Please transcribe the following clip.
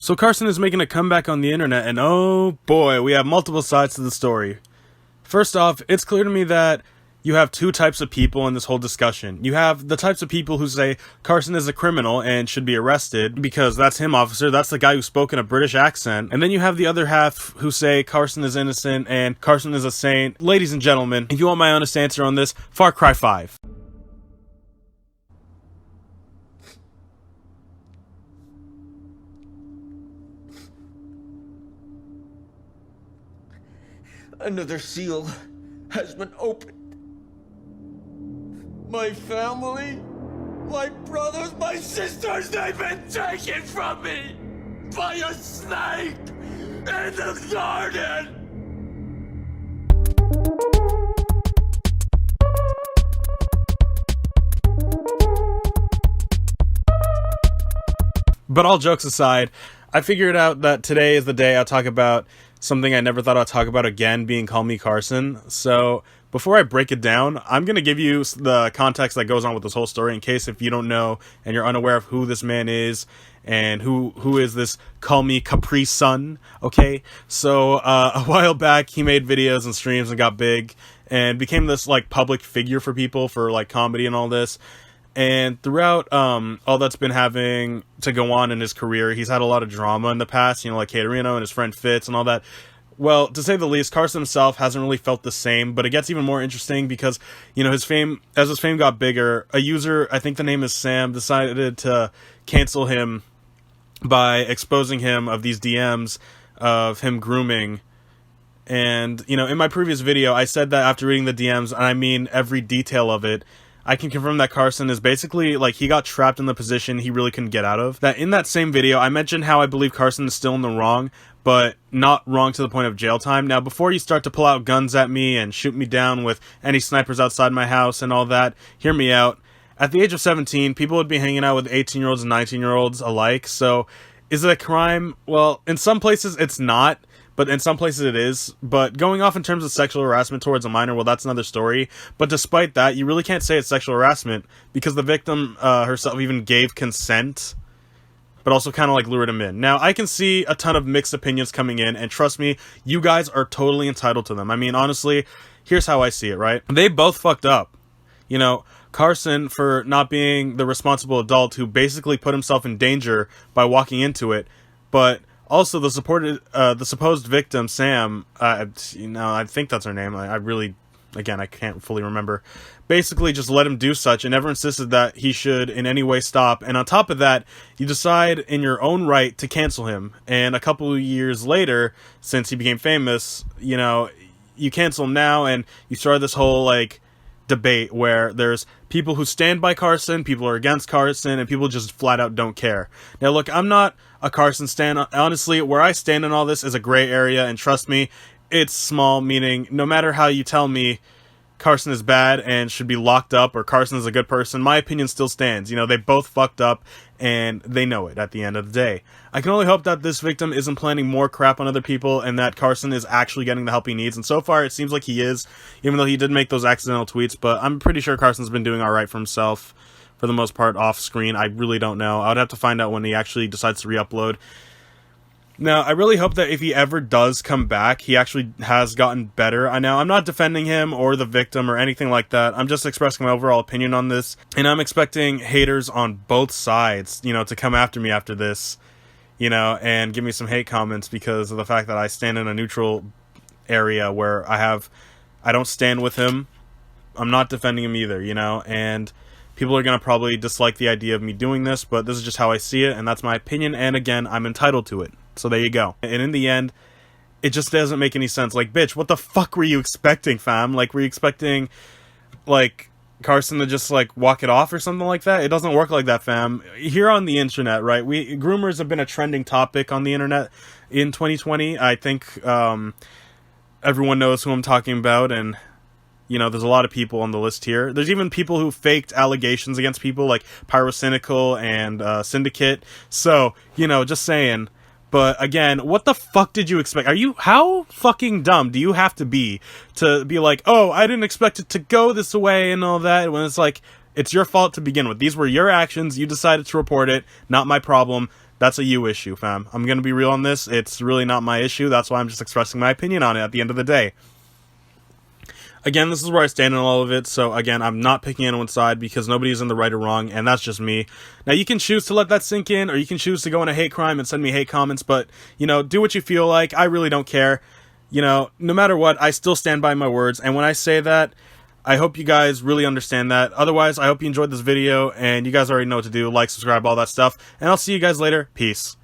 So Carson is making a comeback on the internet, and oh boy, we have multiple sides to the story. First off, it's clear to me that you have two types of people in this whole discussion. You have the types of people who say Carson is a criminal and should be arrested because that's him, officer, that's the guy who spoke in a British accent. And then you have the other half who say Carson is innocent and Carson is a saint. Ladies and gentlemen, if you want my honest answer on this, Far Cry 5. Another seal has been opened. My family, my brothers, my sisters, they've been taken from me by a snake in the garden. But all jokes aside, I figured out that today is the day I'll talk about something I never thought I'd talk about again, being CallMeCarson. So before I break it down, I'm going to give you the context that goes on with this whole story in case if you don't know and you're unaware of who this man is and who is this Call Me Capri Sun, okay? So a while back, he made videos and streams and got big and became this like public figure for people for like comedy and all this. And throughout all that's been having to go on in his career, he's had a lot of drama in the past, you know, like Caterino and his friend Fitz and all that. Well, to say the least, Carson himself hasn't really felt the same, but it gets even more interesting because, you know, his fame got bigger, a user, I think the name is Sam, decided to cancel him by exposing him of these DMs of him grooming. And, you know, in my previous video, I said that after reading the DMs, and I mean every detail of it, I can confirm that Carson is basically, like, he got trapped in the position he really couldn't get out of. That in that same video, I mentioned how I believe Carson is still in the wrong, but not wrong to the point of jail time. Now, before you start to pull out guns at me and shoot me down with any snipers outside my house and all that, hear me out. At the age of 17, people would be hanging out with 18-year-olds and 19-year-olds alike, so is it a crime? Well, in some places it's not. But in some places it is. But going off in terms of sexual harassment towards a minor, well, that's another story. But despite that, you really can't say it's sexual harassment because the victim herself even gave consent, but also kind of like lured him in. Now, I can see a ton of mixed opinions coming in, and trust me, you guys are totally entitled to them. I mean, honestly, here's how I see it, right? They both fucked up. You know, Carson for not being the responsible adult who basically put himself in danger by walking into it, but also, the supposed victim, Sam, I think that's her name. I really, again, I can't fully remember. Basically, just let him do such and never insisted that he should in any way stop. And on top of that, you decide in your own right to cancel him. And a couple of years later, since he became famous, you know, you cancel him now, and you start this whole like debate where there's people who stand by Carson, people are against Carson, and people just flat out don't care. Now, look, I'm not a Carson stan. Honestly, where I stand in all this is a gray area, and trust me, it's small, meaning no matter how you tell me Carson is bad and should be locked up or Carson is a good person, my opinion still stands. You know, they both fucked up and they know it at the end of the day. I can only hope that this victim isn't planning more crap on other people and that Carson is actually getting the help he needs. And so far, it seems like he is, even though he did make those accidental tweets. But I'm pretty sure Carson's been doing all right for himself for the most part off screen. I really don't know. I would have to find out when he actually decides to re-upload. Now, I really hope that if he ever does come back, he actually has gotten better. I know I'm not defending him or the victim or anything like that. I'm just expressing my overall opinion on this. And I'm expecting haters on both sides, you know, to come after me after this, you know, and give me some hate comments because of the fact that I stand in a neutral area where I don't stand with him. I'm not defending him either, you know, and people are going to probably dislike the idea of me doing this, but this is just how I see it, and that's my opinion, and again, I'm entitled to it. So there you go. And in the end, it just doesn't make any sense. Like, bitch, what the fuck were you expecting, fam? Like, were you expecting, like, Carson to just, like, walk it off or something like that? It doesn't work like that, fam. Here on the internet, right, groomers have been a trending topic on the internet in 2020. I think everyone knows who I'm talking about, and you know, there's a lot of people on the list here. There's even people who faked allegations against people like Pyrocynical and Syndicate. So, you know, just saying. But again, what the fuck did you expect? How fucking dumb do you have to be like, oh, I didn't expect it to go this way and all that, when it's like, it's your fault to begin with. These were your actions. You decided to report it. Not my problem. that's a you issue, fam. I'm gonna be real on this. It's really not my issue. That's why I'm just expressing my opinion on it at the end of the day. Again, this is where I stand on all of it, so again, I'm not picking anyone's side because nobody's in the right or wrong, and that's just me. Now, you can choose to let that sink in, or you can choose to go in a hate crime and send me hate comments, but, you know, do what you feel like. I really don't care. You know, no matter what, I still stand by my words, and when I say that, I hope you guys really understand that. Otherwise, I hope you enjoyed this video, and you guys already know what to do. Like, subscribe, all that stuff, and I'll see you guys later. Peace.